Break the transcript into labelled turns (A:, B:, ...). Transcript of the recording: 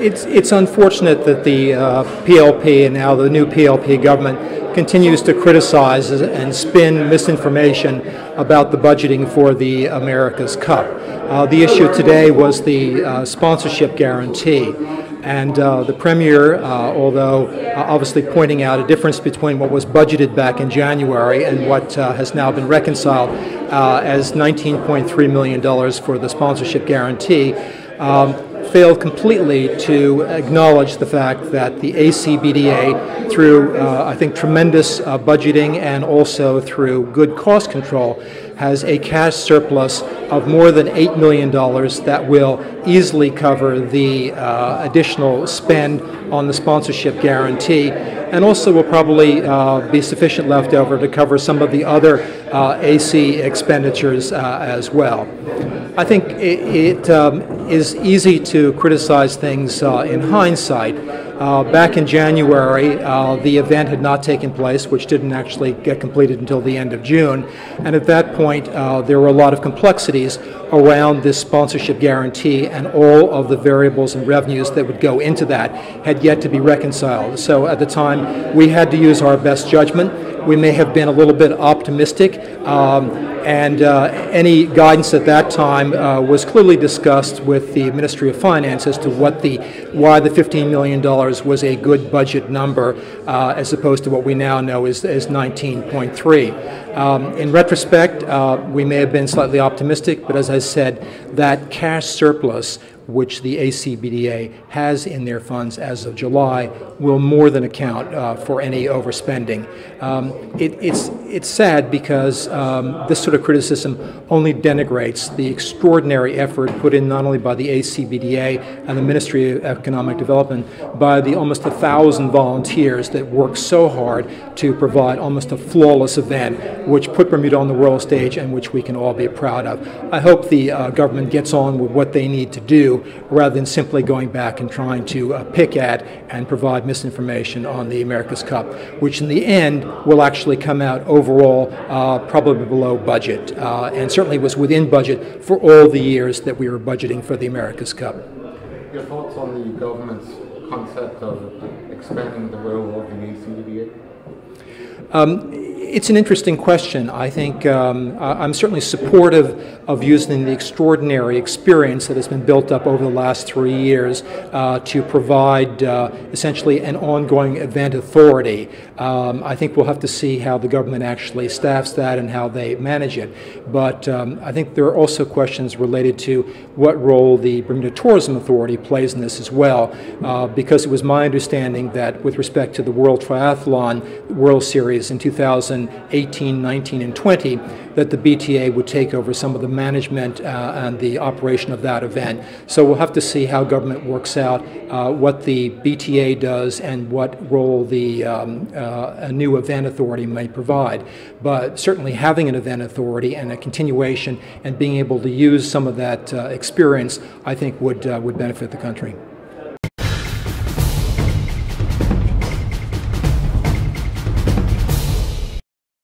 A: It's unfortunate that the PLP and now the new PLP government continues to criticize and spin misinformation about the budgeting for the America's Cup. The issue today was the sponsorship guarantee. And the Premier, although obviously pointing out a difference between what was budgeted back in January and what has now been reconciled as $19.3 million for the sponsorship guarantee, failed completely to acknowledge the fact that the ACBDA, through I think tremendous budgeting and also through good cost control, has a cash surplus of more than $8 million that will easily cover the additional spend on the sponsorship guarantee, and also will probably be sufficient left over to cover some of the other AC expenditures as well. I think it is easy to criticize things in hindsight. Back in January, the event had not taken place, which didn't actually get completed until the end of June. And at that point, there were a lot of complexities around this sponsorship guarantee, and all of the variables and revenues that would go into that had yet to be reconciled. So at the time, we had to use our best judgment. We may have been a little bit optimistic, and any guidance at that time was clearly discussed with the Ministry of Finance as to why the $15 million was a good budget number, as opposed to what we now know is 19.3. In retrospect, we may have been slightly optimistic, but as I said, that cash surplus which the ACBDA has in their funds as of July will more than account for any overspending. It's sad because this sort of criticism only denigrates the extraordinary effort put in not only by the ACBDA and the Ministry of Economic Development, by the almost 1,000 volunteers that work so hard to provide almost a flawless event which put Bermuda on the world stage and which we can all be proud of. I hope the government gets on with what they need to do, rather than simply going back and trying to pick at and provide misinformation on the America's Cup, which in the end will actually come out overall probably below budget, and certainly was within budget for all the years that we were budgeting for the America's Cup.
B: Your thoughts on the government's concept of expanding the role of the ACBDA?
A: It's an interesting question. I think I'm certainly supportive of using the extraordinary experience that has been built up over the last 3 years to provide essentially an ongoing event authority. I think we'll have to see how the government actually staffs that and how they manage it. But I think there are also questions related to what role the Bermuda Tourism Authority plays in this as well, because it was my understanding that with respect to the World Triathlon World Series in 2018, 19, and 20, that the BTA would take over some of the management and the operation of that event. So we'll have to see how government works out what the BTA does and what role the a new event authority may provide. But certainly having an event authority and a continuation and being able to use some of that experience, I think would benefit the country.